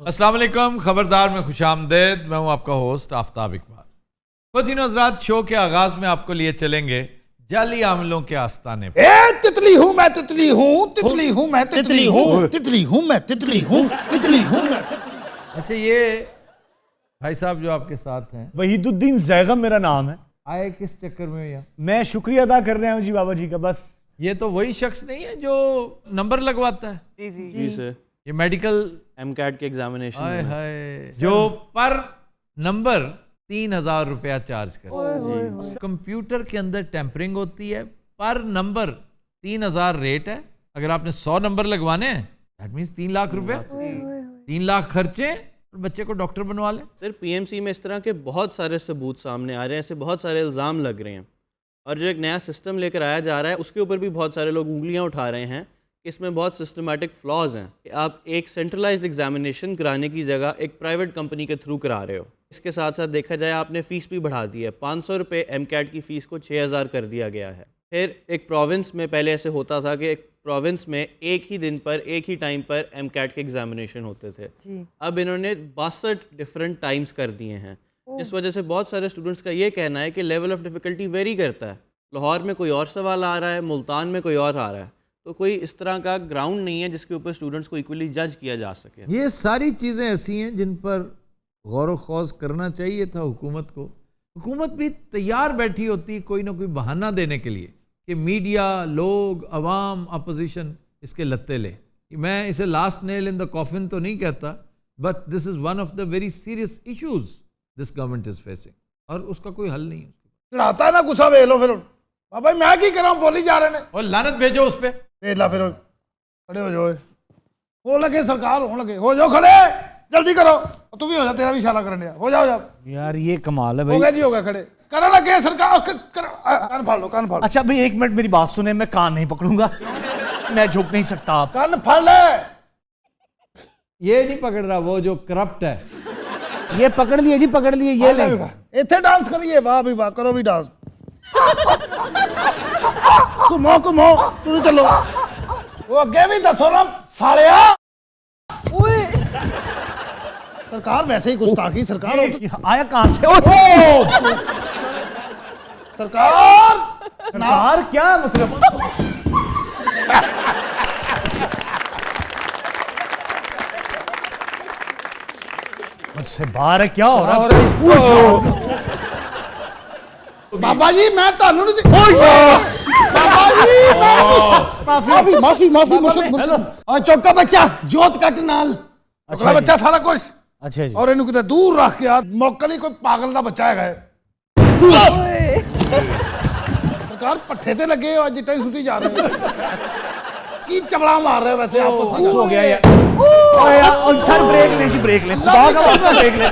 अस्सलाम वालेकुम, खबरदार में खुशामदेद। मैं हूं आपका होस्ट आफ्ताब इकबाल। ख़वातीन हज़रात, शो के आगाज में आपको लिए चलेंगे जाली आमलों के आस्ताने पर। तितली हूँ मैं, तितली हूँ, तितली हूँ मैं, तितली हूँ, तितली हूँ मैं, तितली हूँ, तितली हूँ मैं। अच्छा, ये भाई साहब जो आपके साथ हैं, वहीदुद्दीन जैगम मेरा नाम है। आए किस चक्कर में हुआ? मैं शुक्रिया अदा कर रहा हूँ जी बाबा जी का। बस ये तो वही शख्स नहीं है जो नंबर लगवाता है? जी सर, ये मेडिकल एमकैट के एग्जामिनेशन हाय में हाय, जो पर नंबर 3000 रुपया चार्ज कर। कंप्यूटर के अंदर टेम्परिंग होती है, पर नंबर 3000 रेट है। अगर आपने 100 नंबर लगवाने हैं, दैट मीन्स 3 लाख रुपया, 3 लाख खर्चे और बच्चे को डॉक्टर बनवा ले। सर पीएमसी में इस तरह के बहुत सारे सबूत सामने आ रहे हैं, ऐसे बहुत सारे इल्ज़ाम लग रहे हैं, और जो एक नया सिस्टम लेकर आया जा रहा है उसके ऊपर भी बहुत सारे लोग उंगलियां उठा रहे हैं कि इसमें बहुत सिस्टमेटिक फ्लॉज हैं कि आप एक सेंट्रलाइज्ड एग्जामिनेशन कराने की जगह एक प्राइवेट कंपनी के थ्रू करा रहे हो। इसके साथ साथ देखा जाए आपने फ़ीस भी बढ़ा दी है, 500 रुपये एमकैट की फ़ीस को 6000 कर दिया गया है। फिर एक प्रोविंस में पहले ऐसे होता था कि एक प्रोविंस में एक ही दिन पर एक ही टाइम पर एमकैट के एग्जामिनेशन होते थे जी। अब इन्होंने 62 डिफरेंट टाइम्स कर दिए हैं, जिस वजह से बहुत सारे स्टूडेंट्स का ये कहना है कि लेवल ऑफ डिफ़िकल्टी वेरी करता है। लाहौर में कोई और सवाल आ रहा है, मुल्तान में कोई और आ रहा है, तो कोई इस तरह का ग्राउंड नहीं है जिसके ऊपर स्टूडेंट्स को इक्वली जज किया जा सके। ये सारी चीज़ें ऐसी हैं जिन पर गौर व खौज करना चाहिए था हुकूमत को। हुकूमत भी तैयार बैठी होती कोई ना कोई बहाना देने के लिए कि मीडिया, लोग, अवाम, अपोजिशन इसके लत्ते ले। मैं इसे last nail in the coffin तो नहीं कहता, but this is one of the very serious issues this government is facing, और उसका कोई हल नहीं है। चढ़ाता है ना गुस्सा, वेख लो फिर बाबा मैं की करा, बोली जा रहे ने और लानत भेजो उस पर। वेख ला, फिर खड़े हो जाओ, हो लगे सरकार, हो लगे, हो जाओ खड़े, जल्दी करो। तू भी हो जा, तेरा भी इशारा करने हो जाओ जाओ। यार ये कमाल है हो भाई। गया जी, हो गया, खड़े करने लगे सरकार। कान फाड़ लो, कान फाड़ लो, अच्छा भाई एक मिनट मेरी बात सुने, मैं कान नहीं पकड़ूंगा, मैं झुक नहीं सकता। आप कान फाड़ ले। ये नहीं पकड़ रहा, वो जो करप्ट है। ये पकड़ लिए जी, पकड़ लिए, ये ले। इतने डांस करिए, वाह भी वाह, करो भी डांस। घुमो घुमो, तुम चलो। वो अगे भी दसो ना सालिया। सरकार वैसे ही गुस्ताखी, सरकार आया कहां से? सरकार सरकार क्या मतलब? मुझसे बाहर है, क्या हो रहा है? बाबा जी मैं तानू नहीं, बाबा जी माफी माफी माफी मुझसे। और चौका बच्चा जोत कट नाल अच्छा बच्चा सारा कुछ। अच्छा जी। और इन्हू किते दूर रख के यार, मौका नहीं, कोई पागल का बच्चा है। सरकार पट्ठे ते लगे हो, जिट्टा ही सुटी जा रहे हो की चबड़ा मार रहे हो वैसे आपस में। हो गया यार। और सर ब्रेक ले जी, ब्रेक ले, खुदा का वास्ता ब्रेक ले।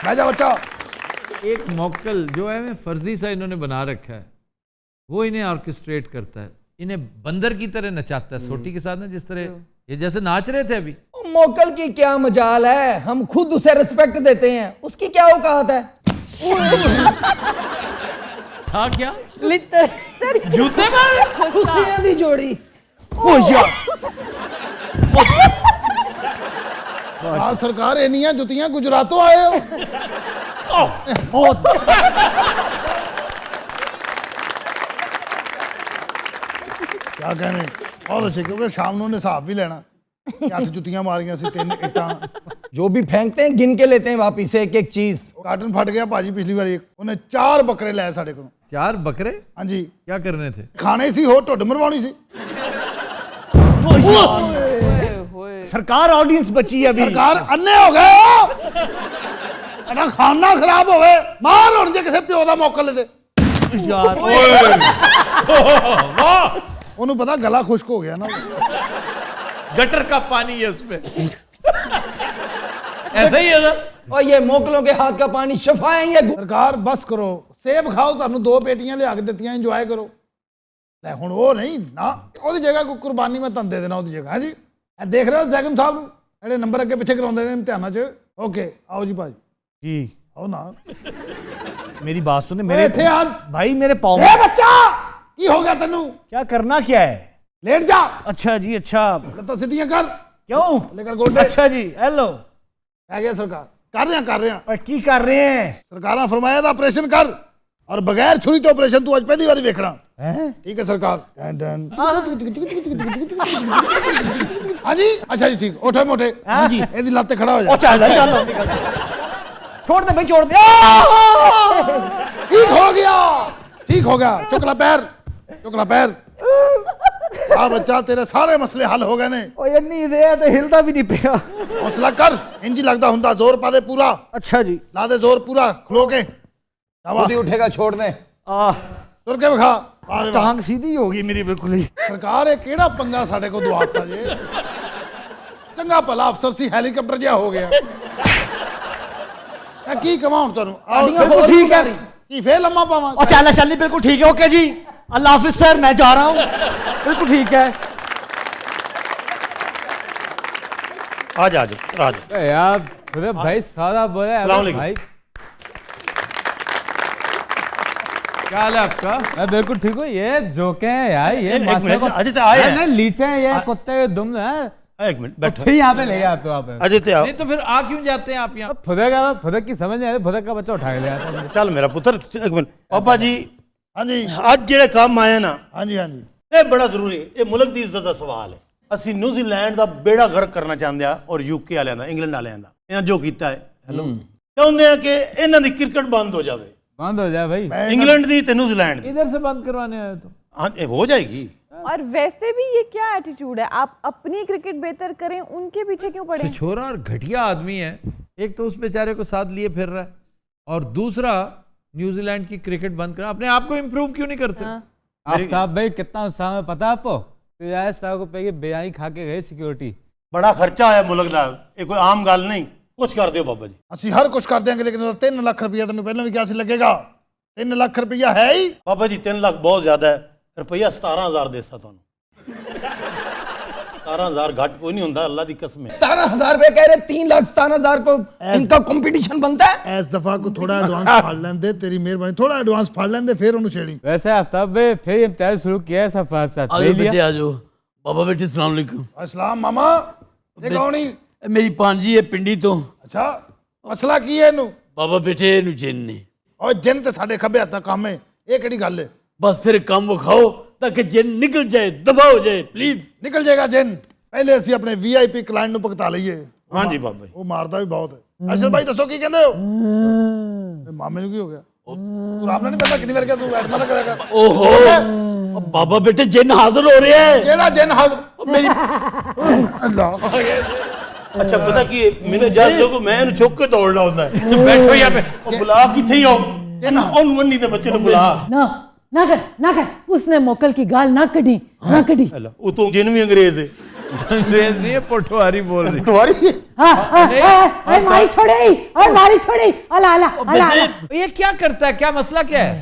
जा बच्चा। एक मौक्कल जो है फर्जी सा इन्होंने बना रखा है, वो इन्हें ऑर्केस्ट्रेट करता है, इन्हें बंदर की तरह नचाता है सोटी के साथ ना, जिस तरह ये जैसे नाच रहे थे अभी। मोकल की क्या मजाल है, हम खुद उसे रिस्पेक्ट देते हैं, उसकी क्या औकात है। था क्या सर जूते मारे खुशियां दी जोड़ी। सरकार इनिया जुतियां गुजरातों आए हो। क्या कहने, बहुत अच्छे, क्योंकि शाम ने हिसाब भी लेना। 8 जुतियां मारियां सी, 3 इट्टां। जो भी फेंकते हैं गिन के लेते हैं वापिस एक एक चीज। कार्टन फट गया भाजी पिछली बार, उन्हें 4 बकरे लाए साढ़े को। 4 बकरे? हाँ जी। क्या करने थे? खाने सी, हो ढुड मरवानी सी। सरकार ऑडियंस बची है अभी। सरकार अन्ने हो गए, खाना खराब हो गए, मार होने जे किसी प्यो का मौका लेते यार। उन्होंने पता गला खुश्क हो गया ना, गटर का पानी है उसमें। ऐसा ही है ना। और ये मोकलों के हाथ का पानी शफा है ये। सरकार बस करो, सेब खाओ, तुहानू 2 पेटियां लिया के दित्तियां, इंजॉय करो। हुण वो नहीं ना, ਉਹਦੀ जगह कोई कुर्बानी मैं तुहानू दे देना ਉਹਦੀ जगह। हाँ जी, देख रहे हो जैगम साहब नू ਜਿਹੜੇ नंबर अगे पिछे कराउंदे ने इम्तिहानां 'ਚ। ओके आओ जी भाजी जी, आओ ना। मेरी बात सुने, मेरे इत्थे आ भाई, मेरे पाँव ए बच्चा की हो गया तेनू? क्या करना क्या है? लेट जा, अच्छा जी, अच्छा। लत्तां सीधियां कर, क्यों? लेकर गोडे। अच्छा जी, हेलो। है गया सरकार, कर रहे हैं और की कर रहे हैं? सरकार फरमाया था ऑपरेशन कर, और बगैर छुरी तो ऑपरेशन तू आज पहली बार देखना। ठीक है सरकार। हाँ जी, अच्छा जी, ठीक, उठे मोटे। हाँ जी, एदी लाते खड़ा हो जा। चल चल, छोड़ दे भाई, छोड़ दे। ठीक हो गया, ठीक हो गया, चुकला पैर, चुकला पैर। हाँ बच्चा, तेरे सारे मसले हल हो गए ने। ओ ये नींद है तो हिलता भी नहीं पिया। हौसला कर, इंजी लगता हुंदा, जोर पा दे पूरा। अच्छा जी। ला दे जोर पूरा, खलो के। खुद ही उठेगा, छोड़ दे। तुर के विखा। अरे वाह। टांग सीधी होगी मेरी बिल्कुल ही। सरकार, ये केड़ा पंगा साडे को दुआता जे। चंगा भला अफसर सी, हेलीकॉप्टर जिहा हो गया। मैं की कमां हुण तुहानू? बिल्कुल ठीक है। की फेर लम्मा पावां? और चल चल, बिल्कुल ठीक है। ओके जी, अल्लाह हाफिज सर, मैं जा रहा हूँ। बिल्कुल ठीक है। आ जा यार अरे भाई सादा बोले भाई, क्या हाल है आपका? मैं बिल्कुल ठीक हूँ। ये जोके हैं यार, ये आदित्य आए हैं। नहीं लीचे हैं ये, कुत्ते के दुम है। एक मिनट बैठो। फिर यहाँ पे ले आते हो आप। आदित्य आओ। नहीं तो फिर आ क्यों जाते हैं आप यहाँ? फुदक की समझ नहीं आती, फुदक का बच्चा उठा के ले आता है। चल मेरा पुत्र, एक मिनट। पापा जी, हाँ जी, आज जेड़े काम आए ना, हाँ जी, हाँ जी। ਇਹ ਬੜਾ ਜ਼ਰੂਰੀ ਹੈ। ਇਹ ਮੁਲਕ ਦੀ ਇੱਜ਼ਤ ਦਾ ਸਵਾਲ ਹੈ। ਅਸੀਂ ਨਿਊਜ਼ੀਲੈਂਡ ਦਾ ਬੇੜਾ ਗਰਕ ਕਰਨਾ ਚਾਹੁੰਦੇ ਆ, ਔਰ ਯੂਕੇ ਵਾਲਿਆਂ ਦਾ, ਇੰਗਲੈਂਡ ਵਾਲਿਆਂ ਦਾ। ਇਹਨਾਂ ਜੋ ਕੀਤਾ ਹੈ, ਹੈਲੋ, ਚਾਹੁੰਦੇ ਆ ਕਿ ਇਹਨਾਂ ਦੀ ਕ੍ਰਿਕਟ ਬੰਦ ਹੋ ਜਾਵੇ। बंद हो जाए भाई। इंग्लैंड दी ते न्यूजीलैंड दी। इधर से बंद करवाने आए तो हाँ, ये हो जाएगी। और वैसे भी ये क्या एटीट्यूड है, आप अपनी क्रिकेट बेहतर करें, उनके पीछे क्यों पड़े? छोरा और घटिया आदमी है। एक तो उस बेचारे को साथ लिए फिर रहा है, और दूसरा न्यूजीलैंड की क्रिकेट बंद करा। अपने आप को इम्प्रूव क्यों नहीं करते? आफ्ताब भाई कितना उत्साह में पता है आपको? तो 100 रुपए की बिरयानी खा के गए सिक्योरिटी। बड़ा खर्चा आया मुल्क का, ये कोई आम गल नहीं। कुछ कर दियो बाबा जी। ਅਸੀਂ ਹਰ ਕੁਝ ਕਰ ਦਿਆਂਗੇ, ਲੇਕਿਨ 3 ਲੱਖ ਰੁਪਇਆ ਤੈਨੂੰ ਪਹਿਲਾਂ ਵੀ ਕਿਹਾ ਸੀ ਲੱਗੇਗਾ। 3 ਲੱਖ ਰੁਪਇਆ ਹੈ ਹੀ। बाबा जी 3 लाख बहुत ज्यादा है। रुपया 17,000 देसा थानू। 17,000 घट कोई नहीं होता, अल्लाह की कसम है। 17,000 रुपए कह रहे, 3,17,000 को इनका कंपटीशन बनता है। ਇਸ ਦਫਾ ਕੋ ਥੋੜਾ ਐਡਵਾਂਸ ਫੜ ਲੈਂਦੇ, ਤੇਰੀ ਮਿਹਰਬਾਨੀ, ਥੋੜਾ ਐਡਵਾਂਸ ਫੜ ਲੈਂਦੇ, ਫਿਰ ਉਹਨੂੰ ਛੇੜੀ। वैसे आफ्ताब भाई फिर इम्तियाज शुरू किया है सब साथ ले लिया। आ जाओ बाबा बेटे, सलाम अलैकुम। ਅਸਲਾਮ ਮਾਮਾ, ਇਹ ਕੌਣ ਹੀ? मेरी भांजी है पिंडी तो। ਅੱਛਾ, ਮਸਲਾ ਕੀ ਹੈ ਇਹਨੂੰ? बाबा बेटे इहनू जिन ने ਓਏ ਜਿੰਨ ਤੇ ਸਾਡੇ ਖੱਬੇ ਹੱਥ ਦਾ ਕੰਮ ਹੈ, ਇਹ ਕਿਹੜੀ ਗੱਲ ਹੈ? बस फिर काम विखाओ ताकि जिन निकल जाए, दबा हो जाए प्लीज। ਨਿਕਲ ਜਾਏਗਾ ਜਿੰਨ। ਪਹਿਲੇ ਅਸੀਂ ਆਪਣੇ ਵੀਆਈਪੀ ਕਲਾਇੰਟ ਨੂੰ ਭੁਗਤਾ ਲਈਏ। हाँ जी बाबा जी। ਉਹ ਮਾਰਦਾ ਵੀ ਬਹੁਤ ਹੈ। ਅਸ਼ਰ ਭਾਈ ਦੱਸੋ ਕੀ ਕਹਿੰਦੇ ਹੋ? ਇਹ ਮਾਮੇ ਨੂੰ ਕੀ ਹੋ ਗਿਆ? ਤੂੰ ਰਾਮ ਨਾਲ ਨਹੀਂ ਪਹਿਲਾਂ ਕਿੰਨੀ ਵਾਰ ਕਿਹਾ ਤੂੰ ਐਡ ਮਾਰ ਕਰਿਆ ਕਰ। ओहो अब बाबा बेटे जिन हाजिर हो रहे हैं। ਕਿਹੜਾ ਜਿੰਨ ਹਾਜ਼ਰ? अब मेरी ਅੱਲਾਹ अच्छा पता की मैंने इजाजत दो को मैं इन्हू चुक के दौड़ना होता है। बैठो यहाँ पे। ओ बुला किथे ही हो, ओन वन्नी दे बच्चे नु बुला। ना कर, उसने मोकल की गाल ना कढ़ी, ना कढ़ी। हेलो, वो तो जिन भी अंग्रेज है। अंग्रेज नहीं है, पोठवारी बोल रही। पटवारी। अरे मारी छोड़े, अला। ये क्या करता है? क्या मसला क्या है?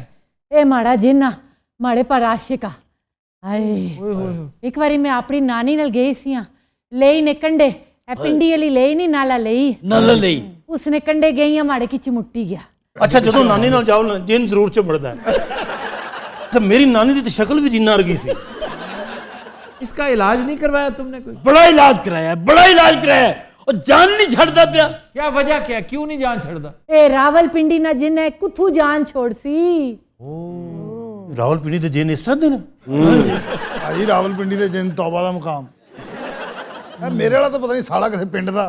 ए माड़ा जिन्ना, माड़े पर आशिका। आए एक बारी मैं अपनी नानी नाल गई सी, लेई ने कंडे, पिंडी वाली लेई नहीं, नाला लेई, नाला नहीं। उसने कंडे गई, माड़े की चिमुट्टी गया। अच्छा जो नानी नाल जाओ ना, जिन जरूर चिमड़दा है। अच्छा मेरी नानी दी तो शक्ल भी जिन्ना वर्गी सी। इसका इलाज नहीं करवाया तुमने कोई? बड़ा इलाज कराया, बड़ा इलाज कराया, और जान नहीं छड़ता पिया। क्या वजह क्या? क्यों नहीं जान छड़ता? ए रावल पिंडी ना जिन है कुथू जान छोड़ सी। रावलपिंडी ते जिन इस तरह दे ने। ਭਾਜੀ ਰਾਵਲਪਿੰਡੀ ਦੇ ਜਿੰਨ ਤੌਬਾ ਦਾ ਮੁਕਾਮ। ਇਹ ਮੇਰੇ ਵਾਲਾ ਤਾਂ ਪਤਾ ਨਹੀਂ ਸਾਲਾ ਕਿਸੇ ਪਿੰਡ ਦਾ।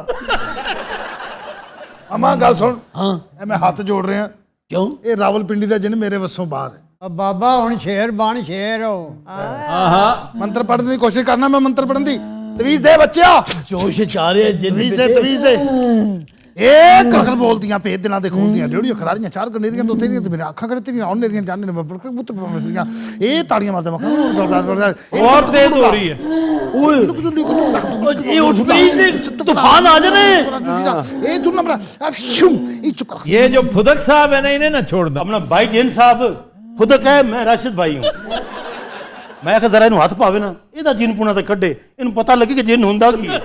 ਅਮਾ ਗੱਲ ਸੁਣ। हाँ ਇਹ ਮੈਂ ਹੱਥ ਜੋੜ ਰਿਹਾ। क्यों? ਇਹ ਰਾਵਲਪਿੰਡੀ ਦਾ ਜਿੰਨ ਮੇਰੇ ਵੱਸੋਂ ਬਾਹਰ ਹੈ। ਬਾਬਾ ਹੁਣ ਸ਼ੇਰ ਬਣ ਸ਼ੇਰ ਹੋ। ਮੰਤਰ ਪੜ੍ਹਨ ਦੀ ਕੋਸ਼ਿਸ਼ ਕਰਨਾ, ਮੈਂ ਮੰਤਰ ਪੜ੍ਹਨ ਦੀ। ਤਵੀਜ਼ ਦੇ ਬੱਚਿਆ, जोश चाह रहे हैं जिन ਤਵੀਜ਼ ਦੇ, बेटे। ਤਵੀਜ਼ ਦੇ। ਇਹ ਕਰਕਰ ਬੋਲਦੀਆਂ, ਪੇਟ ਦਿਲਾਂ ਦੇ ਖੋਲਦੀਆਂ, ਜਿਹੜੀਆਂ ਖਰਾਰੀਆਂ ਚਾਰ ਗੰਨੇਰੀਆਂ ਤੋਂ ਤੇਰੀਆਂ ਤੇ ਮੇਰੇ ਅੱਖਾਂ ਕਰੇ ਤੇਰੀਆਂ ਆਉਣ ਨੇਰੀਆਂ ਜਾਣਨੇ ਮੈਂ ਬੁੱਤ ਪਵੀਆਂ। ਇਹ ਤਾੜੀਆਂ ਮਾਰਦੇ ਮੈਂ और तेज हो रही है। ये उठ पड़ी थी, तूफान आ जाने। ਇਹ ਤੂੰ ਨਾ ਬਣਾ ਇਹ ਚੁੱਪ ਕਰ। ये जो फुदक साहब है ना, इन्हें ना छोड़ दो। अपना भाई जिन साहब खुद है, मैं राशिद भाई हूँ। मैं जरा इनू हथ पावे ना, ਇਹਦਾ ਜਿਨ ਪੁਣਾ ਤੇ ਕੱਢੇ, ਇਹਨੂੰ ਪਤਾ ਲੱਗੇ ਕਿ ਜਿਨ ਹੁੰਦਾ ਕੀ ਹੈ।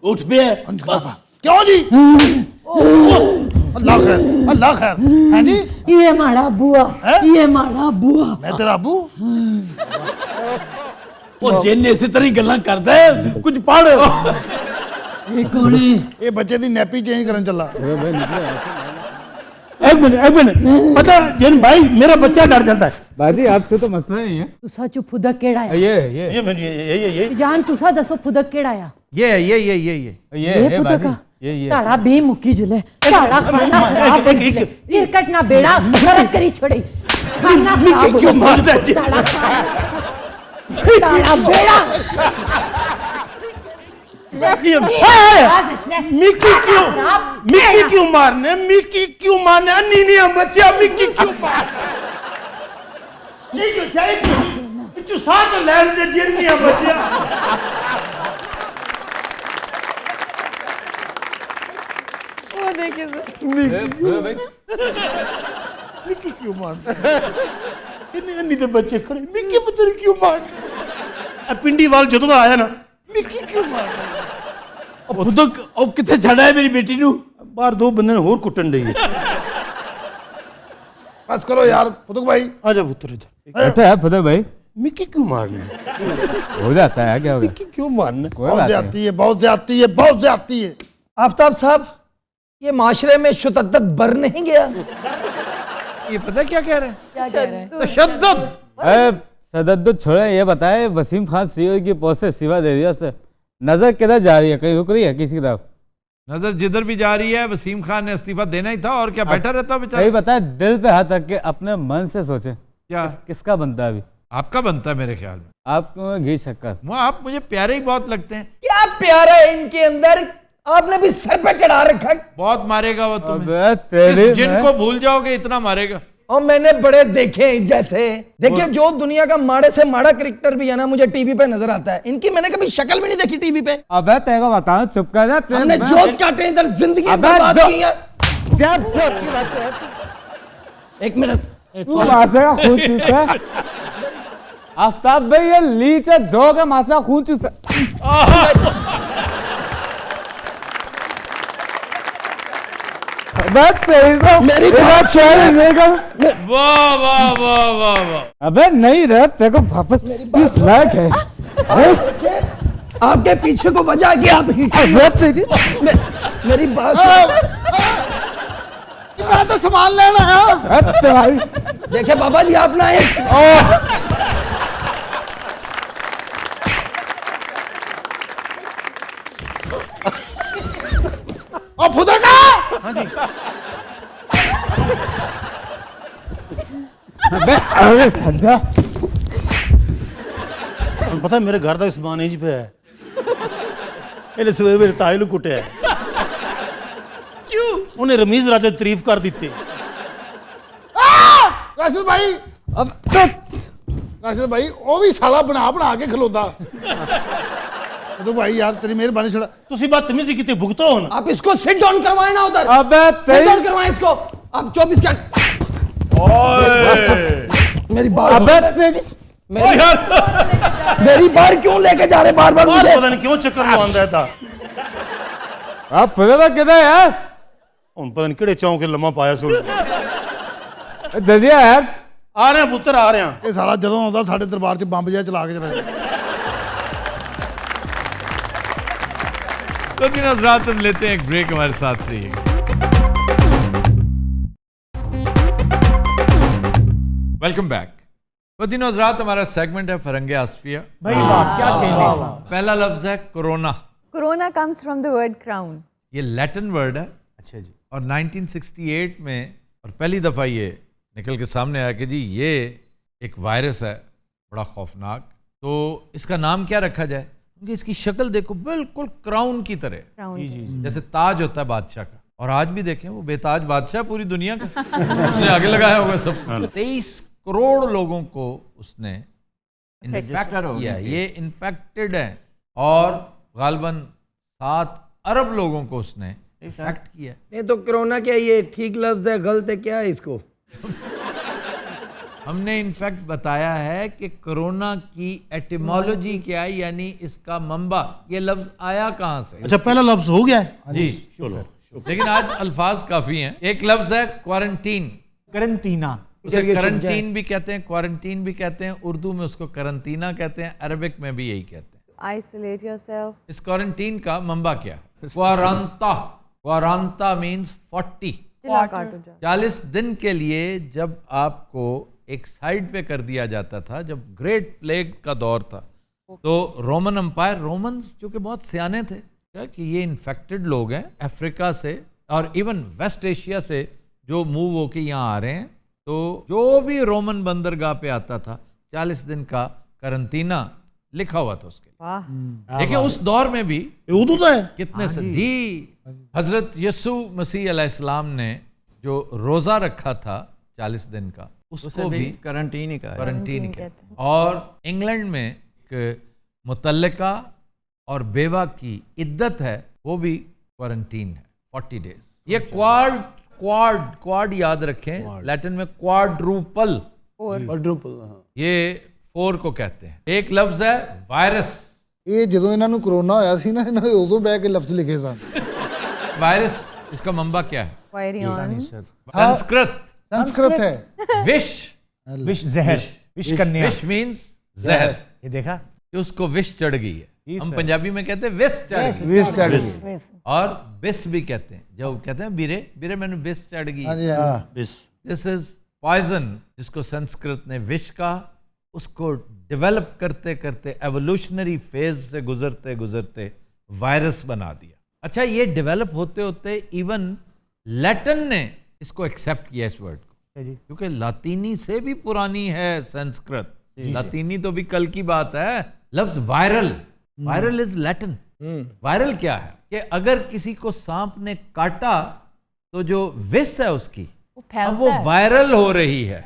उठ पे ਕਿਉਂ ਜੀ? अल्लाह खैर, अल्लाह खैर। हैं जी, ये माड़ा बुआ, ये माड़ा बुआ। मैं तेरा अबू। ਉਹ ਜਿੰਨ ਇਸੇ ਤਰ੍ਹਾਂ ਹੀ ਗੱਲਾਂ ਕਰਦਾ ਹੈ, ਕੁਝ ਪੜ। ये कौन है? ये बच्चे दी नैपी चेंज करन चला। एक मिनट पता जिन भाई मेरा बच्चा डर जाता है। बाजी आपसे तो मसला नहीं है। तुसा चु फुदक केड़ा है? ये जान तुसा दसो फुदक केड़ा है? ये फुदक ताड़ा भी मुक्की जुले, ताड़ा खाना खराब हो जुले, क्रिकेट ना बेड़ा नरक करी छोड़ी, खाना खराब क्यों मारता है? ताड़ा बेड़ा मिक्की क्यों मारने? मिक्की क्यों मारने? नीनी बच्चा मिक्की क्यों मारने? ठीक है चाहिए तू साथ लैन दे जिन्निया बच्चा। वो देखिए मिक्की क्यों मारने? इन्नी दे बच्चे खड़े मिक्की पता नहीं क्यों मारने? पिंडी वाल ਜਦੋਂ ਦਾ ਆਇਆ ਨਾ ਮਿੱਕੀ ਕਿਉਂ ਮਾਰਦਾ? फुदक अब किथे छड़ा है मेरी बेटी नु? ਬਾਹਰ ਦੋ ਬੰਦੇ ਨੇ ਹੋਰ ਕੁੱਟਣ ਡਈ। बस करो यार फुदक भाई, आ जा पुत्र इधर। बैठा है फुदक भाई, मिक्की क्यों मारने? हो जाता है, क्या हो गया? मिक्की क्यों मारने? बहुत ज्यादती है, बहुत ज्यादती है, बहुत ज्यादती है। आफ्ताब साहब, ये माशरे में शुद्दत बर नहीं गया? ये पता क्या कह रहे हैं? क्या कह रहे हैं? तशद्दुद। सदद्दुद छोड़े, ये बताए वसीम खान सीओ की पोस्ट से सिवा दे दिया से नजर किधर जा रही है? कहीं रुक रही है किसी की तरफ? नजर जिधर भी जा रही है, वसीम खान ने इस्तीफा देना ही था और क्या बैठा रहता बेचारा। सही बताए, दिल पे हाथ रख के अपने मन से सोचे क्या किसका बनता है अभी? आपका बनता है मेरे ख्याल में। आपको घी शक्कर, आप मुझे प्यारे ही बहुत लगते हैं। क्या प्यारा है इनके अंदर, आपने भी सर पे चढ़ा रखा है। बहुत मारेगा वो तुम्हें, अबे तेरी जिनको भूल जाओगे इतना मारेगा। और मैंने बड़े देखे हैं जैसे, देखिए जो दुनिया का माड़े से माड़ा क्रिकेटर भी है ना, मुझे टीवी पे नजर आता है, इनकी मैंने कभी शक्ल भी नहीं देखी टीवी पे। अबे तेरे को बताऊं, चुप कर जा। हमने जोत काटे इधर, जिंदगी बर्बाद की है। एक मिनट, तू मासेगा खून चूसे। आफ्ताब भाई ये लीच है, जो के मासा खून चूसे। मेरी बात वाह वाह वाह वाह वाह। अबे नहीं रे, तेरे को वापस इस लायक है। आपके पीछे को वजह कि आप मेरी बात मैं तो सामान लेना है। देखिए बाबा जी, आप ना और फुदक अरे सरदा, पता है मेरे घर का समान इंज पे है। ਇਹਨੇ ਸਵੇਰੇ ਮੇਰੇ ਤਾਏ ਨੂੰ ਕੁੱਟਿਆ। क्यों? ਉਹਨੇ रमीज राजा तारीफ कर दी थी। काशिद भाई, अब काशिद भाई वो भी साला बना बना के खिलौता। तो भाई यार तेरी मेहरबानी छड़ा, तुसी बदतमीजी की भुगतो हो ना। आप इसको सिट डाउन करवाएं ना उधर। अबे सिट डाउन करवाएं इसको। आप 24 घंटे मेरी बात, मेरी बार क्यों लेके जा रहे बार बार मुझे? पता नहीं क्यों चक्कर में आंदा था। आप पता किधर यार? ਹੁਣ ਪਤਾ ਨਹੀਂ ਕਿਹੜੇ ਚੌਂਕ 'ਚ ਲੰਮਾ ਪਾਇਆ ਸੁਣ। जल्दी यार, आ रहे हैं पुत्र, आ रहे हैं। ये साला ਜਦੋਂ ਆਉਂਦਾ ਸਾਡੇ ਦਰਬਾਰ 'ਚ ਬੰਬ ਜਿਹਾ ਚਲਾ ਕੇ ਚਲਾ ਜਾਂਦਾ। तो दिन हज़रात हम लेते हैं एक ब्रेक, हमारे साथ रहिएगा। Welcome back. तो दिन हज़रात हमारा सेगमेंट है फरंगे आसफिया। भाई वाह, क्या कहने। पहला लफ्ज है corona. Corona comes from the word crown. ये लैटिन वर्ड है। अच्छा जी। और 1968 में और पहली दफ़ा ये निकल के सामने आया कि जी ये एक वायरस है बड़ा खौफनाक। तो इसका नाम क्या रखा जाए? क्योंकि इसकी शक्ल देखो बिल्कुल क्राउन की तरह, जैसे ताज होता है बादशाह का। और आज भी देखें वो बेताज बादशाह पूरी दुनिया का उसने आगे लगाया होगा सब। 23 करोड़ लोगों को उसने इन्फेक्ट किया। ये इन्फेक्टेड है और गालबन 7 अरब लोगों को उसने इन्फेक्ट किया। नहीं तो कोरोना क्या ये ठीक लफ्ज है, गलत है क्या है इसको? हमने इनफैक्ट बताया है कि कोरोना की एटिमोलॉजी क्या है, यानी इसका मंबा, ये लफ्ज आया कहां से। अच्छा पहला लफ्ज हो गया है जी, चलो लेकिन आज अल्फाज काफी हैं। एक लफ्ज है क्वारंटीन, करंटीना, उसे करंटीन भी कहते हैं, क्वारंटीन भी कहते हैं, उर्दू में उसको करंटीना कहते हैं, अरबिक में भी यही कहते हैं। Isolate yourself. इस क्वारंटीन का मंबा क्या है? क्वारंता, क्वारंता मीन्स 40 40 दिन के लिए जब आपको एक साइड पे कर दिया जाता था, जब ग्रेट प्लेग का दौर था, तो रोमन अंपायर, रोमन्स जो कि बहुत सियाने थे क्या कि ये इन्फेक्टेड लोग हैं अफ्रीका से और इवन वेस्ट एशिया से जो मूव होके यहाँ आ रहे हैं, तो जो भी रोमन बंदरगाह पे आता था 40 दिन का करंटीना लिखा हुआ था उसके लिए। देखिए उस दौर में भी उर्दू तो है कितने से जी हजरत यसु मसीह अलैहिस्सलाम ने जो रोजा रखा था 40 दिन का, उसको भी करंटीन ही क्वारंटीन कहते हैं। और इंग्लैंड में एक मुतल्लिका और बेवा की इद्दत है, वो भी क्वारंटीन है 40 डेज। ये क्वाड याद रखें, लैटिन में क्वाड्रूपल, ये 4 को कहते हैं। एक लफ्ज है वायरस। ਇਹ ਜਦੋਂ ਇਹਨਾਂ ਨੂੰ ਕਰੋਨਾ ਹੋਇਆ ਸੀ ਨਾ, ਇਹਨਾਂ ਨੇ ਉਦੋਂ ਬਹਿ ਕੇ ਲਫ਼ਜ਼ ਲਿਖੇ ਸਨ। वायरस, इसका मंबा क्या है? Virion. संस्कृत है। विष जहर, विष कन्या, विष मीन्स जहर। ये देखा कि उसको विष चढ़ गई है। हम पंजाबी में कहते हैं विष चढ़ गई, और बिस भी कहते हैं, जब कहते हैं बिरे बिरे मैंने बिस चढ़ गई। दिस इज पॉइजन, जिसको संस्कृत ने विष कहा। उसको डेवलप करते करते एवोल्यूशनरी फेज से गुजरते गुजरते वायरस बना दिया। अच्छा, ये डेवलप होते होते इवन लैटिन ने इसको एक्सेप्ट किया इस वर्ड को, क्योंकि लातीनी से भी पुरानी है संस्कृत। लातीनी तो भी कल की बात है। लफ्ज viral, viral is Latin. Viral क्या है कि अगर किसी को सांप ने काटा तो जो विष है उसकी अब वो वायरल हो रही है,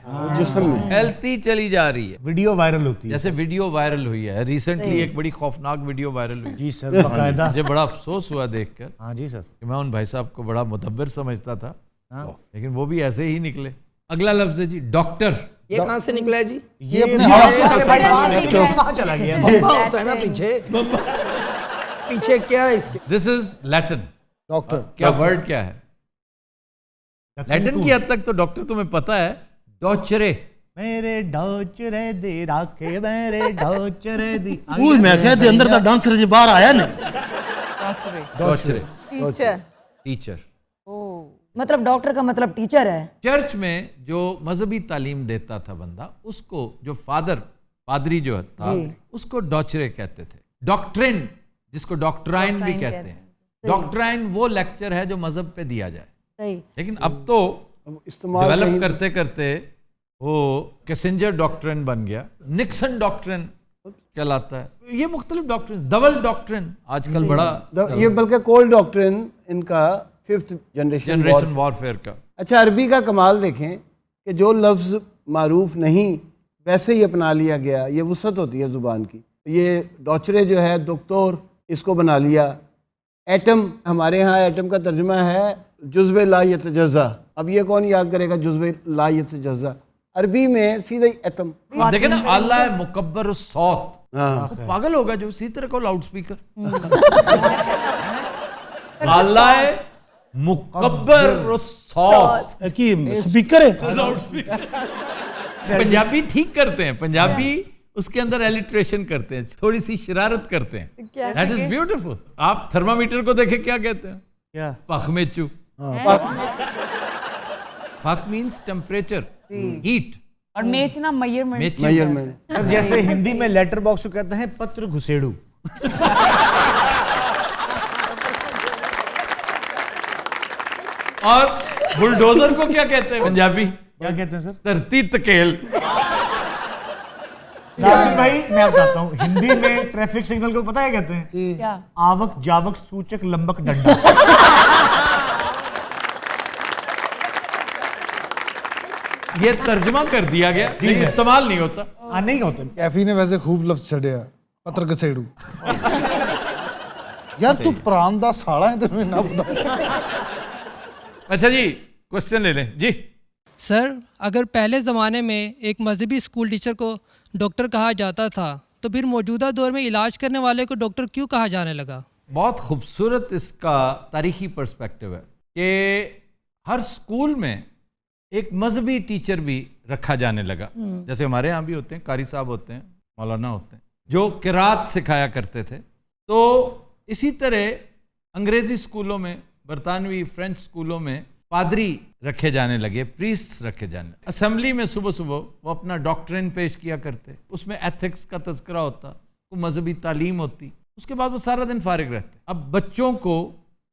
फैलती चली जा रही है। वीडियो वायरल होती है, जैसे वीडियो वायरल हुई है रिसेंटली, एक बड़ी खौफनाक वीडियो वायरल हुई। जी सर, बाकायदा मुझे बड़ा अफसोस हुआ देखकर। हाँ जी सर, कि मैं उन भाई साहब को बड़ा मुदब्बिर समझता था, लेकिन वो भी ऐसे ही निकले। अगला लफ्ज है जी डॉक्टर। ये कहाँ से निकला है जी? ये अपने हाथ चला गया होता है ना पीछे, पीछे क्या है इसके? This is Latin. डॉक्टर क्या वर्ड क्या है? लैटिन की हद तक तो डॉक्टर तुम्हें पता है, डॉचरे। मेरे डॉचरे दे राखे, मेरे डॉचरे दी। ਉਹ ਮੈਂ ਕਿਹਾ ਦੇ ਅੰਦਰ ਦਾ ਡਾਂਸਰ ਜੇ ਬਾਹਰ ਆਇਆ ਨਾ। डॉचरे Teacher. टीचर। मतलब डॉक्टर का मतलब टीचर है। चर्च में जो मजहबी तालीम देता था बंदा, उसको जो पादरी जो था उसको डॉचरे कहते थे। डॉक्ट्रिन, जिसको डॉक्ट्राइन भी कहते हैं। डॉक्ट्राइन वो लेक्चर है जो मजहब पे दिया जाए। लेकिन अब तो डेवलप करते करते वो किसिंजर डॉक्ट्रिन बन गया, निक्सन डॉक्ट्रिन कहलाता है। ये मुख्तलिफ डॉक्ट्रिन, डबल डॉक्ट्रिन आजकल बड़ा, ये बल्कि कोल्ड डॉक्ट्रिन इनका 5th जनरेशन वॉरफेयर का। अच्छा, अरबी का कमाल देखें कि जो लफ्ज़ मारूफ नहीं वैसे ही अपना लिया गया। ये वुसअत होती है ज़ुबान की। ये डॉचरे जो है डॉक्टर, इसको बना लिया। एटम, हमारे यहाँ एटम का तर्जुमा है जुज़्वे ला यतजज़्ज़ा। अब ये कौन याद करेगा जुज़्वे ला यतजज़्ज़ा? अरबी में सीधा ही एटम। देखे ना, अल्लाह मुकब्बर सौत, पागल होगा जो इसी तरह को लाउड स्पीकर। अल्लाह मुकब्बर सौत की स्पीकर है, लाउड स्पीकर। पंजाबी ठीक करते हैं, पंजाबी उसके अंदर एलिट्रेशन करते हैं, थोड़ी सी शरारत करते हैं। That is beautiful. आप थर्मामीटर को देखे क्या कहते हैं? क्या? पखमेचू। फक मीन्स टेम्परेचर, हीट, और मेच ना मेजरमेंट। मेजरमेंट। जैसे हिंदी में लेटर बॉक्स को कहते हैं पत्र घुसेड़ू। और बुलडोजर को क्या कहते हैं पंजाबी? क्या कहते हैं सर? धरती तकेल। नासिर भाई, मैं बताता हूँ, हिंदी में ट्रैफिक सिग्नल को पता है कहते हैं? क्या? आवक जावक सूचक लंबक डंडा। ये तर्जुमा कर दिया गया, लेकिन इस्तेमाल नहीं होता। नहीं होता। कैफी ने वैसे खूब लफ्ज छड़िया, पत्र घसेड़ू। यार तू प्राण दा साला है, तुम्हें ना पता। अच्छा जी, क्वेश्चन ले लें जी। सर, अगर पहले ज़माने में एक मजहबी स्कूल टीचर को डॉक्टर कहा जाता था, तो फिर मौजूदा दौर में इलाज करने वाले को डॉक्टर क्यों कहा जाने लगा? बहुत खूबसूरत इसका तारीखी पर्सपेक्टिव है कि हर स्कूल में एक मजहबी टीचर भी रखा जाने लगा। जैसे हमारे यहाँ भी होते हैं, कारी साहब होते हैं, मौलाना होते हैं, जो किरात सिखाया करते थे। तो इसी तरह अंग्रेजी स्कूलों में, बरतानवी फ्रेंच स्कूलों में पादरी रखे जाने लगे, प्रीस्ट्स रखे जाने। असेंबली में सुबह सुबह वो अपना डॉक्ट्रिन पेश किया करते, उसमें एथिक्स का तज़किरा होता, वो मजहबी तालीम होती। उसके बाद वो सारा दिन फारिग रहते। अब बच्चों को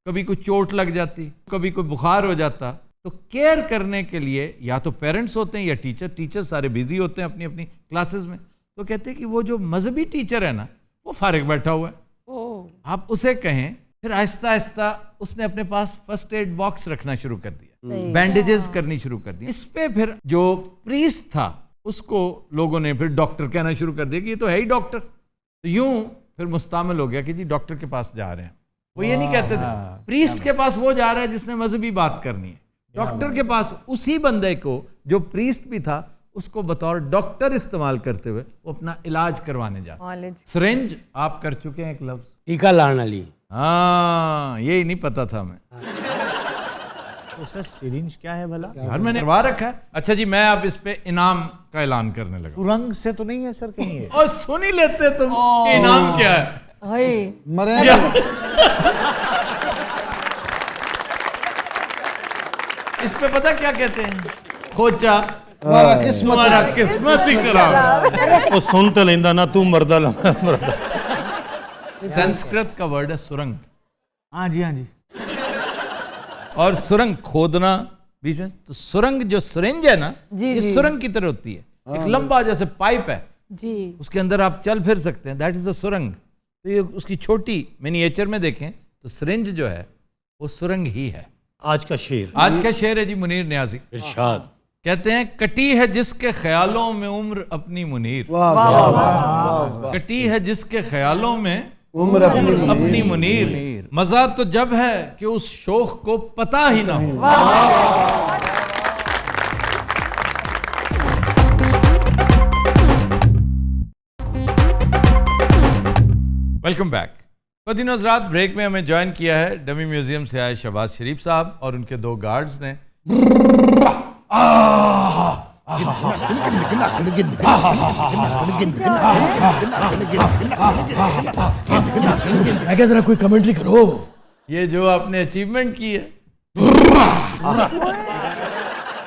कभी कोई चोट लग जाती, कभी कोई बुखार हो जाता, तो केयर करने के लिए या तो पेरेंट्स होते हैं या टीचर सारे बिजी होते हैं अपनी अपनी क्लासेस में। तो कहते हैं कि वो जो मजहबी टीचर है ना, वो फारिग बैठा हुआ है, आप उसे कहें। फिर आहिस्ता आहिस्ता उसने अपने पास फर्स्ट एड बॉक्स रखना शुरू कर दिया, बैंडेजेस करनी शुरू कर दी। इस पे फिर जो प्रीस्ट था उसको लोगों ने फिर डॉक्टर कहना शुरू कर दिया कि ये तो है ही डॉक्टर। तो यूं फिर मुस्तामिल हो गया कि जी डॉक्टर के पास जा रहे हैं। वो ये नहीं कहते थे प्रीस्ट के पास वो जा रहा है जिसने मजहबी बात करनी है, डॉक्टर के पास उसी बंदे को जो प्रीस्ट भी था उसको बतौर डॉक्टर इस्तेमाल करते हुए वो अपना इलाज करवाने जाते। सिरिंज आप कर चुके हैं एक लफ्ज, टीका लाना ली। हाँ, यही नहीं पता था मैं। तो सर सिरिंज क्या है भला? यार मैंने करवा रखा है। अच्छा जी, मैं अब इस पे इनाम का ऐलान करने लगा। सुरंग से तो नहीं है सर कहीं? और सुन ही लेते तुम कि इनाम क्या है। मरे इस पे पता क्या कहते हैं? खोचा हमारा किस्मत ही खराब। वो सुन तो लेंदा ना, तू मरदा मरदा। संस्कृत का वर्ड है सुरंग। हाँ जी, हाँ जी। और सुरंग खोदना बीच में, तो सुरंग जो सिरिंज है ना, ये सुरंग की तरह होती है। एक लंबा जैसे पाइप है जी, उसके अंदर आप चल फिर सकते हैं, दैट इज अ सुरंग। तो ये उसकी छोटी मिनिएचर में देखें तो सिरिंज जो है वो सुरंग ही है। आज का शेर, आज का शेर है जी मुनीर न्याजी। इरशाद कहते हैं, कटी है जिसके ख्यालों में उम्र अपनी मुनीर, कटी है जिसके ख्यालों में उम्र अपनी मुनीर, मजा तो जब है कि उस शोख को पता ही ना हो। Welcome back. दिनों रात ब्रेक में हमें ज्वाइन किया है डमी म्यूजियम से आए शहबाज शरीफ साहब और उनके दो गार्ड्स ने। जरा कोई कमेंट्री करो। ये जो आपने अचीवमेंट की है,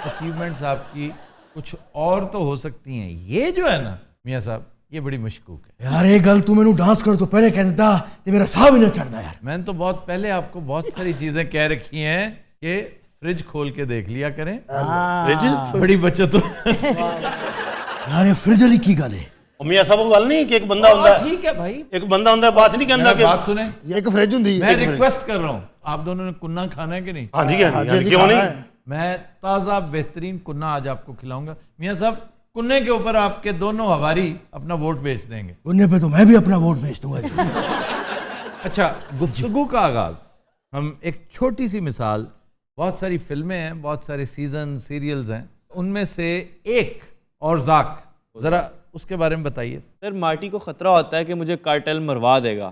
अचीवमेंट्स आपकी कुछ और तो हो सकती हैं, ये जो है ना मियां साहब, ये बड़ी मशकूक है। यार एक गल तू मैनू डांस कर तो पहले कह देता ते मेरा साह भी ना चढ़ता यार। मैंने तो बहुत पहले आपको बहुत सारी चीजें कह रखी हैं कि फ्रिज खोल के देख लिया करें, फ्रिज बड़ी बचत हो। यार ये फ्रिज वाली की गल है? मियां साहब गल नहीं कि एक बंदा होता है, ठीक है भाई, एक बंदा होता है, बात नहीं कहना कि बात सुने, एक फ्रिज हुंदी है। मैं रिक्वेस्ट कर रहा हूँ, आप दोनों ने कुन्ना खाना है कि नहीं? हाँ ठीक है, क्यों नहीं। मैं ताज़ा बेहतरीन कुन्ना आज आपको खिलाऊंगा। मियां साहब, कुन्ने के ऊपर आपके दोनों हवारी अपना वोट बेच देंगे। कुन्ने पे तो मैं भी अपना वोट बेच दूंगा। अच्छा, गुफ्तगू का आगाज हम एक छोटी सी मिसाल, बहुत सारी फिल्में हैं, बहुत सारे सीजन सीरियल्स हैं, उनमें से एक औरज़ाक, जरा उसके बारे में बताइए। सर, मार्टी को ख़तरा होता है कि मुझे कार्टेल मरवा देगा,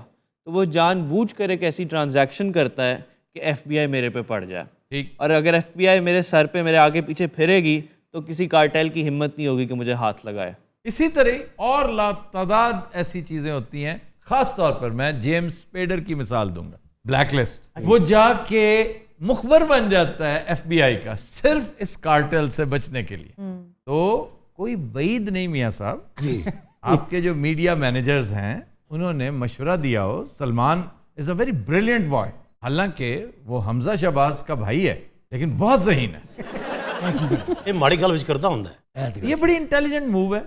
तो वो जानबूझ कर एक ऐसी ट्रांजैक्शन करता है कि एफबीआई मेरे पे पड़ जाए। ठीक। और अगर एफबीआई मेरे सर पे, मेरे आगे पीछे फिरेगी तो किसी कार्टेल की हिम्मत नहीं होगी कि मुझे हाथ लगाए। इसी तरह और लातादाद ऐसी चीजें होती हैं। खास तौर पर मैं जेम्स स्पेडर की मिसाल दूंगा, ब्लैकलिस्ट। वो जाके मुखबर बन जाता है एफबीआई का, सिर्फ इस कार्टेल से बचने के लिए। तो कोई बईद नहीं मियां साहब जी, आपके जो मीडिया मैनेजर्स हैं उन्होंने मशवरा दिया हो, Salman is a very brilliant boy, हालांकि वो हमजा शहबाज का भाई है लेकिन बहुत ज़हीन है। ये माड़ी गल विच करता हुंदा है। ये बड़ी इंटेलिजेंट मूव है,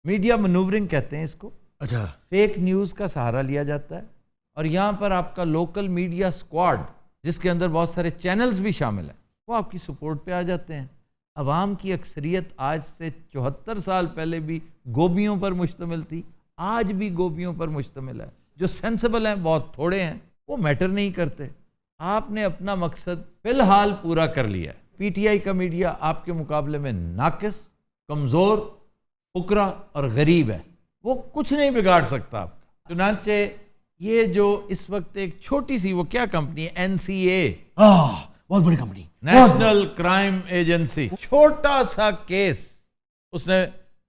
मीडिया मैनूवरिंग कहते हैं इसको। अच्छा, फेक न्यूज़ का सहारा लिया जाता है और यहाँ पर आपका लोकल मीडिया स्क्वाड, जिसके अंदर बहुत सारे चैनल्स भी शामिल हैं, वो आपकी सपोर्ट पे आ जाते हैं। अवाम की अक्सरियत आज से 74 साल पहले भी गोबियों पर मुश्तमिल थी, आज भी गोबियों पर मुश्तमिल है। जो सेंसिबल हैं बहुत थोड़े हैं, वो मैटर नहीं करते। आपने अपना मकसद फिलहाल पूरा कर लिया है। पीटीआई का मीडिया आपके मुकाबले में नाकिस, कमज़ोर, फुकरा और गरीब है, वो कुछ नहीं बिगाड़ सकता आपका। चुनांचे ये जो इस वक्त एक छोटी सी वो क्या कंपनी है, NCA, बहुत बड़ी कंपनी, नेशनल क्राइम एजेंसी, छोटा सा केस उसने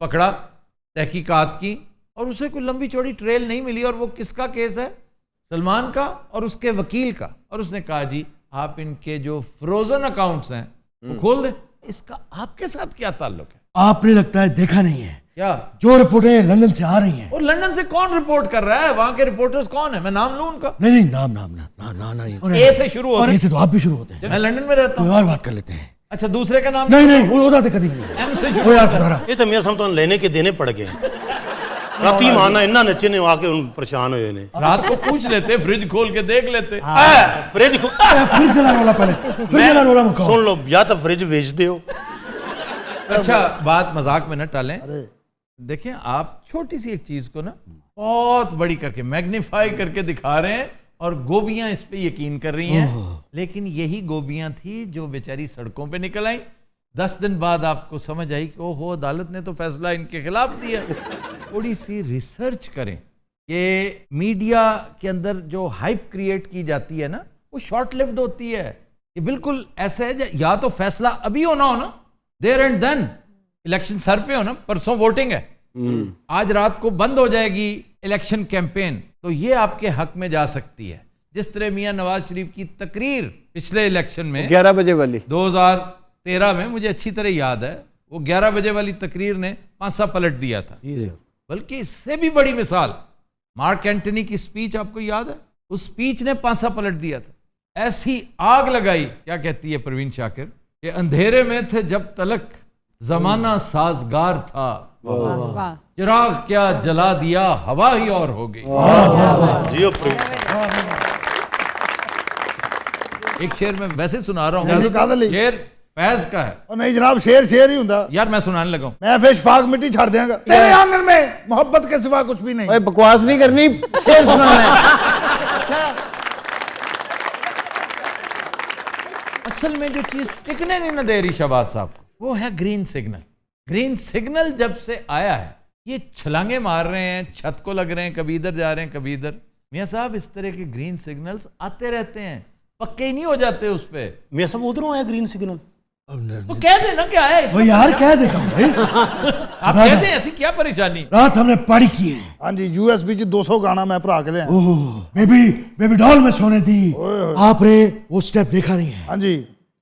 पकड़ा, तहकीकात की और उसे कोई लंबी चौड़ी ट्रेल नहीं मिली। और वो किसका केस है? सलमान का और उसके वकील का। और उसने कहा जी आप इनके जो फ्रोजन अकाउंट्स हैं वो खोल दें। इसका आपके साथ क्या ताल्लुक है? आपने लगता है देखा नहीं है क्या जो रिपोर्टें लंदन से आ रही हैं। और लंदन से कौन रिपोर्ट कर रहा है? वहां के रिपोर्टर्स कौन है? मैं नाम लूं उनका? नहीं नाम ए से शुरू होता है। ए से तो आप भी शुरू होते हैं। मैं लंदन में रहता हूँ। कोई और बात कर लेते हैं। अच्छा दूसरे का नाम? नहीं वो होता कभी नहीं। M से शुरू यार ये तो मियां साहब तो लेने के देने पड़ गए। राती माना इन्ना नचे ने आके उन परेशान हुए ने। रात को पूछ लेते, फ्रिज खोल के देख लेते। फ्रिज जला रोला पहले, फ्रिज जला रोला मुकाओ। सुन लो, या तो फ्रिज बेच दो। अच्छा बात मजाक में न टालें। देखें आप छोटी सी एक चीज को ना बहुत बड़ी करके मैग्नीफाई करके दिखा रहे हैं और गोबियां इस पे यकीन कर रही हैं। लेकिन यही गोबियां थी जो बेचारी सड़कों पे निकल आई। 10 दिन बाद आपको समझ आई कि ओहो अदालत ने तो फैसला इनके खिलाफ दिया। थोड़ी सी रिसर्च करें कि मीडिया के अंदर जो हाइप क्रिएट की जाती है ना वो शॉर्ट लिव्ड होती है। ये बिल्कुल ऐसा है या तो फैसला अभी होना हो ना, देयर एंड देन, इलेक्शन सर पे हो ना, परसों वोटिंग है, आज रात को बंद हो जाएगी इलेक्शन कैंपेन, तो ये आपके हक में जा सकती है। जिस तरह मियां नवाज शरीफ की तकरीर पिछले इलेक्शन में 11 बजे वाली 2013 में, मुझे अच्छी तरह याद है, वो 11 बजे वाली तकरीर ने पांसा पलट दिया था। बल्कि इससे भी बड़ी मिसाल मार्क एंटनी की स्पीच आपको याद है? उस स्पीच ने पांसा पलट दिया था। ऐसी आग लगाई, क्या कहती है परवीन शाकिर, कि अंधेरे में थे जब तलक जमाना साजगार था, चिराग क्या जला दिया हवा ही और हो गई। एक शेर मैं वैसे सुना रहा हूँ, शेर फैज का है। और नहीं जनाब, शेर ही हुंदा यार, मैं सुनाने लगा हूं। मैं फिर इशफाक मिट्टी छाड़ देंगा तेरे आंगन में, मोहब्बत के सिवा कुछ भी नहीं। भाई बकवास नहीं करनी, शेर सुनाना है। असल में जो चीज टिकने नहीं ना दे रही शहबाज साहब को, वो है ग्रीन सिग्नल। ग्रीन सिग्नल जब से आया है ये छलांगे मार रहे हैं, छत को लग रहे हैं, कभी इधर जा रहे हैं कभी इधर। मियां साहब इस तरह के ग्रीन सिग्नल्स आते रहते हैं, पक्के ही नहीं हो जाते उस पे। मियां साहब उधरों आया ग्रीन सिग्नल, तो कह देना क्या है। वो यार कह देता हूँ भाई। आप कह दें, ऐसी क्या परेशानी? रात हमने पार्टी की है। हाँ जी, USB 200 गाना मैं भरा के ले आया। बेबी डॉल में सोने दी आपने वो स्टेप देखा नहीं है? हाँ जी,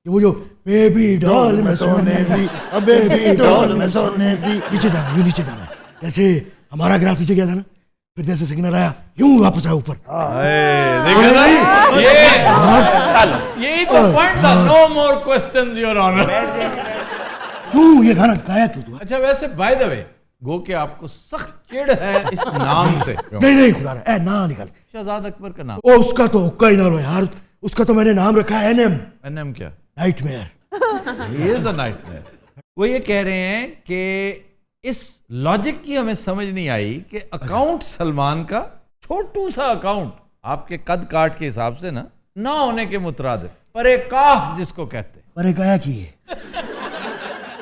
वो जो बेबी डॉल में सोने दी, बेबी डॉल में सोने दी, नीचे जाना, यूं नीचे जाना, जैसे हमारा ग्राफ नीचे गया था ना, फिर जैसे सिग्नल आया यूं वापस आया ऊपर। यही तो पॉइंट था। No more questions your honour. क्यों ये गाना गाया क्यों तू? अच्छा वैसे बाय द वे, गो के आपको सख्त चिढ़ है इस नाम से। नहीं खुदा रहा, ना निकाल। शहजाद अकबर का नाम, ओ उसका तो हुक्का ही ना लो यार, उसका तो मैंने नाम रखा है NM क्या? Nightmare. He is a nightmare. वो ये कह रहे हैं कि इस लॉजिक की हमें समझ नहीं आई कि अकाउंट सलमान का छोटू सा अकाउंट आपके कद काट के हिसाब से ना होने के मुतरादिफ, परेकाह जिसको कहते हैं। परेकाह की है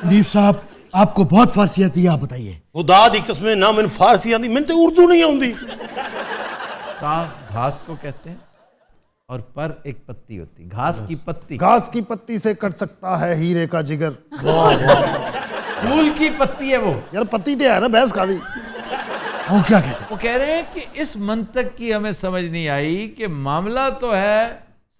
दीप साहब, आपको बहुत फारसी आती है, आप बताइए। खुदा दी कसम ना मैंने फारसी आती, मैंने तो उर्दू नहीं आती। काह घास को कहते हैं और पर एक पत्ती होती, घास की पत्ती। घास की पत्ती से कट सकता है हीरे का जिगर। फूल की पत्ती है वो। यार पत्ती तो है ना, बहस खा दी। वो क्या कहते हैं? वो कह रहे हैं कि इस मंतक की हमें समझ नहीं आई कि मामला तो है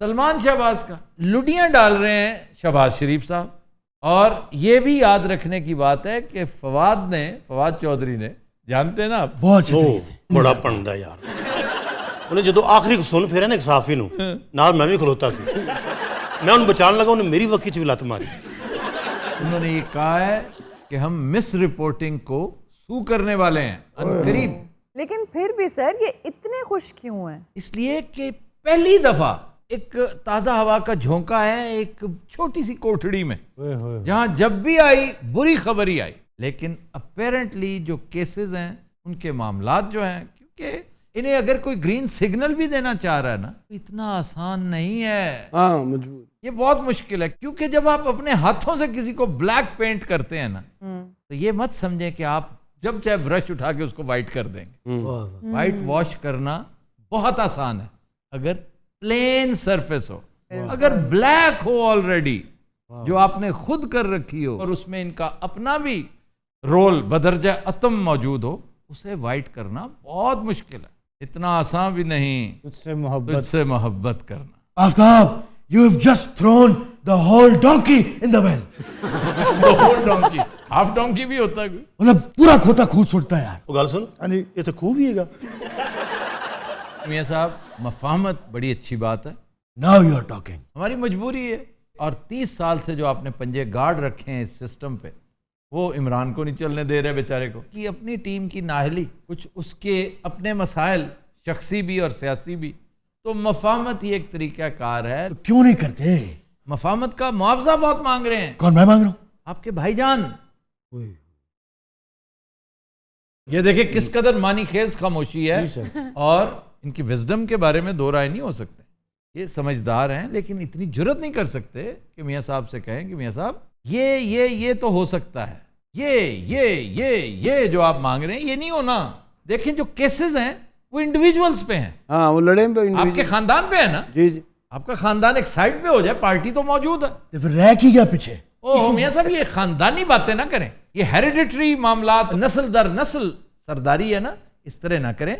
सलमान शहबाज का, लुटियां डाल रहे हैं शहबाज शरीफ साहब। और ये भी याद रखने की बात है कि फवाद चौधरी ने, जानते हैं ना आप, बहुत अच्छे तरीके से बड़ा पंडा यार, उन्हें जो आखिरी को सुन फिर ना एक साफी नू नाल मैं भी खलोता सी, मैं उन्हें बचाने लगा, उन्हें मेरी वक्की च भी लत मारी। उन्होंने ये कहा है कि हम मिस रिपोर्टिंग को सू करने वाले हैं अनकरीब। लेकिन फिर भी सर ये इतने खुश क्यों हैं? इसलिए कि पहली दफा एक ताजा हवा का झोंका है एक छोटी सी कोठड़ी में, जहां जब भी आई बुरी खबर ही आई। लेकिन अपेरेंटली जो केसेस हैं उनके मामलात जो हैं, क्योंकि इन्हें अगर कोई ग्रीन सिग्नल भी देना चाह रहा है ना, इतना आसान नहीं है। हाँ मजबूर, ये बहुत मुश्किल है। क्योंकि जब आप अपने हाथों से किसी को ब्लैक पेंट करते हैं ना, तो ये मत समझे कि आप जब चाहे ब्रश उठा के उसको व्हाइट कर देंगे। व्हाइट वॉश करना बहुत आसान है अगर प्लेन सरफेस हो। अगर ब्लैक हो ऑलरेडी, जो आपने खुद कर रखी हो, और उसमें इनका अपना भी रोल बदरजा अतम मौजूद हो, उसे वाइट करना बहुत मुश्किल है। इतना आसान भी नहीं तुझसे मोहब्बत करना। Aftab, you have just thrown the whole donkey in the well. Donkey, half donkey भी होता है कोई? मतलब पूरा खोता खूब छुटता है यार। वो गल सुन, हाँ जी, ये तो खूब ही हैगा। मियां साहब, मफाहमत बड़ी अच्छी बात है। Now you are talking. हमारी मजबूरी है, और 30 साल से जो आपने पंजे गाड़ रखे हैं इस सिस्टम पे, वो इमरान को नहीं चलने दे रहे बेचारे को, कि अपनी टीम की नाहली, कुछ उसके अपने मसाइल शख्सी भी और सियासी भी। तो मफाहमत ही एक तरीका कार है। तो क्यों नहीं करते? मफाहमत का मुआवजा बहुत मांग रहे हैं। कौन? मैं मांग रहा हूं? आपके भाईजान। ये देखिए किस कदर मानी खेज खामोशी है, और इनकी विजडम के बारे में दो राय नहीं हो सकते। ये समझदार हैं, लेकिन इतनी जुर्रत नहीं कर सकते कि मियां साहब से कहें कि मियां साहब ये तो हो सकता है, ये जो आप मांग रहे हैं ये नहीं होना। देखें जो केसेस हैं वो इंडिविजुअल्स पे हैं। हाँ, वो लड़े पे आपके खानदान पे है ना। जी जी, आपका खानदान एक साइड पे हो जाए, पार्टी तो मौजूद है, तो फिर रह की गया पीछे। ओह मियां साहब, ये खानदानी बातें ना करें, ये हेरिडिटरी मामलात, नस्ल दर नस्ल सरदारी है ना, इस तरह ना करें।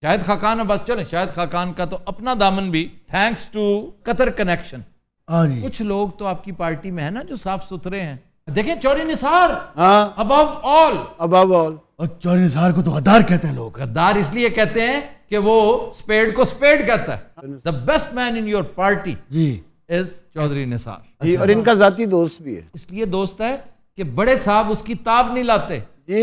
शाहिद खाकान अब बस चले, शाहिद खाकान का तो अपना दामन भी थैंक्स टू कतर कनेक्शन। कुछ लोग तो आपकी पार्टी में है ना जो साफ सुथरे हैं। देखें चौधरी निसार, हाँ, अबव ऑल। और चौधरी निसार को तो गद्दार कहते हैं लोग। गद्दार इसलिए कहते हैं कि वो स्पेड को स्पेड कहता है। The best man in your party ji is Chaudhary Nisar ji, और इनका जाती दोस्त भी है। इसलिए दोस्त है कि बड़े साहब उसकी ताब नहीं लाते,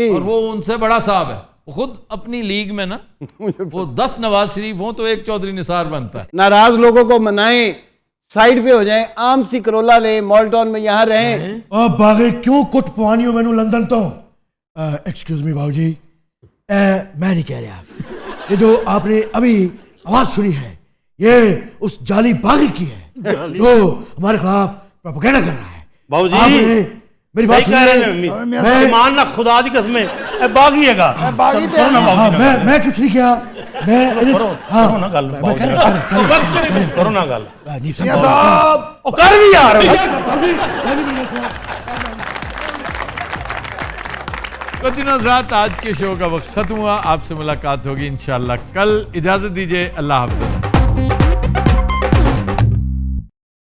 और वो उनसे बड़ा साहब है। वो खुद अपनी लीग में ना वो 10 नवाज शरीफ हो तो एक चौधरी निसार बनता है। नाराज लोगों को मनाएं, साइड पे हो जाएं, आम सी करोला ले, मॉल्टॉन में यहाँ रहें। बागे क्यों कुट पवानी हो मैनू लंदन तो। एक्सक्यूज मी बाबूजी, मैं नहीं कह रहा। ये जो आपने अभी आवाज सुनी है, ये उस जाली बागी की है जो हमारे खिलाफ प्रोपेगेंडा कर रहा है। बाबूजी मेरी बात सुनिए, मान ना खुदा दी कसम, बागी हैगा। बागी तो मैं कुछ नहीं किया। मैं करो ना गल, करो ना गल। नहीं साहब, ओ कर भी यार। आज के शो का वक्त खत्म हुआ। आपसे मुलाकात होगी इंशाल्लाह कल। इजाजत दीजिए, अल्लाह हाफ़िज़।